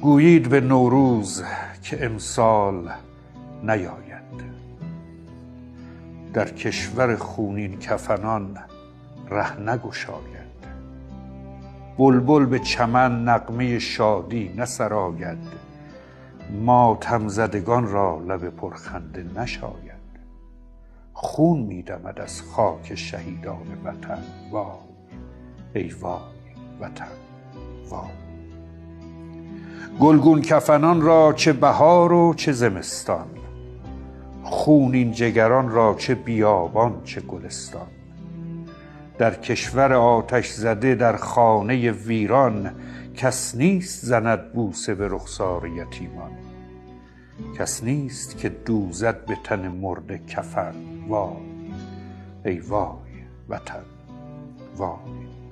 گویید به نوروز که امسال نیاید. در کشور خونین کفنان ره نگشاید. بلبل به چمن نغمه شادی نسراید. ماتم زدگان را لب پرخنده نشاید. خون می‌دمد از خاک شهیدان وطن. وای ای وای وطن وای. گلگون کفنان را چه بهار و چه زمستان، خونین جگران را چه بیابان چه گلستان. در کشور آتش زده در خانه ویران، کس نیست زند بوسه به رخسار یتیمان. کس نیست که دوزد به تن مرده کفن. وای ای وای وطن وای.